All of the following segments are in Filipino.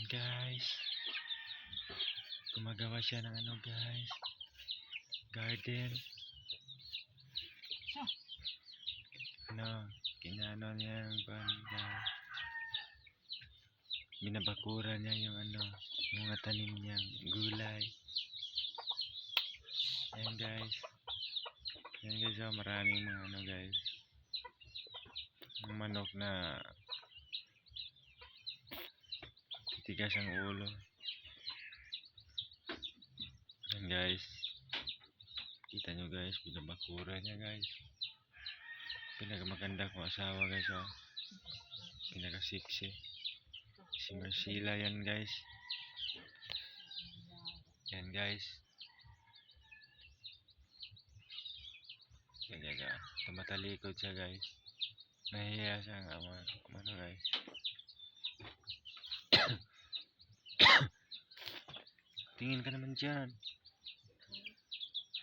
Guys, gumagawa siya ng ano guys, garden. Kinano niya yung guys. Binabakura niya yung yung mga tanim niyang gulay. Ayan guys. Ayan guys, maraming mga guys. Yung manok na titigas ang ulo. Ayan guys. Kita nyo guys, binabakura niya guys. Pinakamaganda kong asawa guys, pinaka-sexy. Si Marcela yan guys. Yan guys. Yan guys, tumatalikod siya guys. Nahihiya siya nga ano guys. Tingin ka naman dyan.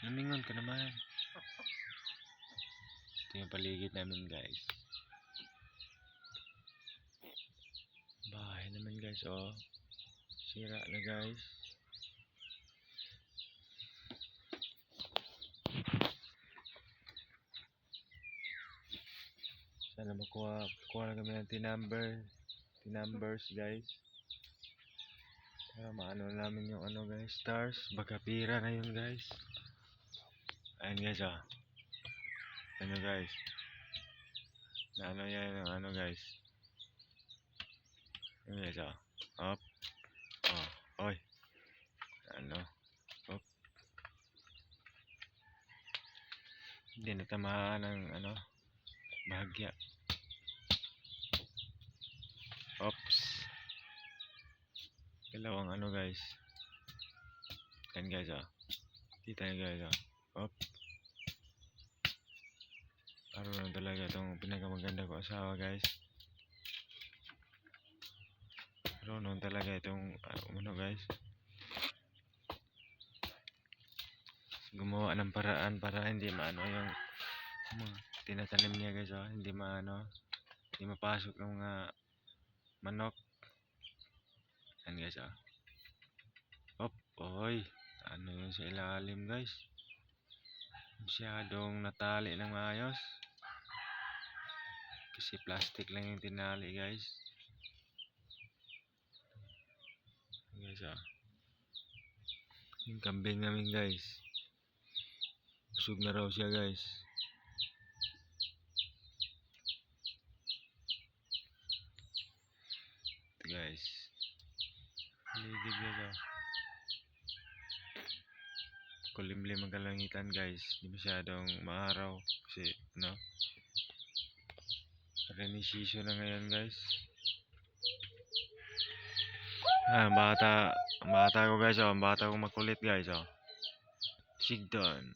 Lumingon ka naman. Ito yung paligid namin guys. Bahay naman guys, sira na guys. Sana makuha na kami ng tinumbers guys. Para maano namin yung guys, stars. Baka pira na yun guys. Ayan guys, guys. Na yan yung guys. Ayan guys, up. Oy. Up. Hindi natamaan ng bahagya. Oops. Dalawang guys. Yan guys, kita nyo guys, Up. Araw na talaga itong pinakamaganda ko asawa guys. Araw na talaga itong guys. Gumawa ng paraan para hindi maano yung tinatanim niya guys, hindi mapasok ng mga manok. Yan guys, oy, yun sa ilalim guys. Masyadong natali ng maayos. Kasi plastic lang yung tinali guys. Yan guys, yung kambing namin guys. Busog na raw siya guys. Ito guys. Paligid guys, kulimlim ang kalangitan guys. Di masyadong maaraw. Kasi rainy season na ngayon guys. Ang bata ko guys, ang bata ko makulit guys, Sigdon.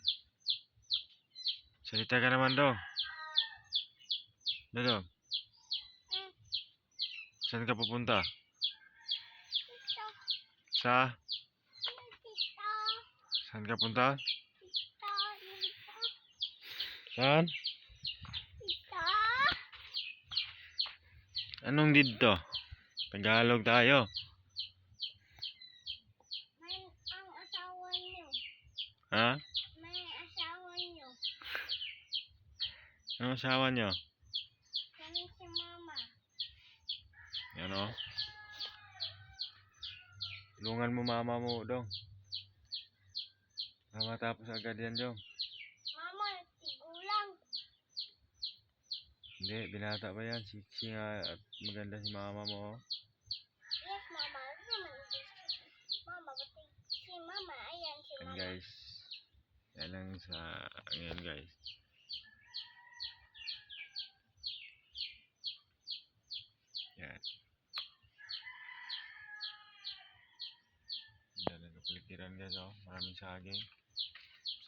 Salita ka naman dong. Dong. Saan ka pupunta? Saan ka punta? Saan? Anong dito? Tagalog tayo. May ang asawa niyo. Ha? May asawa niyo. Anong asawa niyo? Kami si mama. Yan tulungan mo mama mo dong. Matapos agad yan dong. Mama, tigulang. Hindi, binata pa yan. Siksi nga at maganda si mama mo. Yes, mama. Mama, pati si mama. Ayan si Yan mama. guys. Yan lang sa ngayon guys. Yan. Yan ang kapaligiran guys, maraming saging.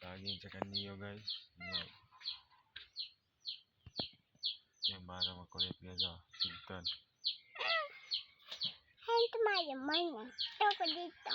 Saging sa kaniyo guys. Yan. Ito yung bata makulit guys, Sigton. Hey, tumayaman niya. Ito ko dito.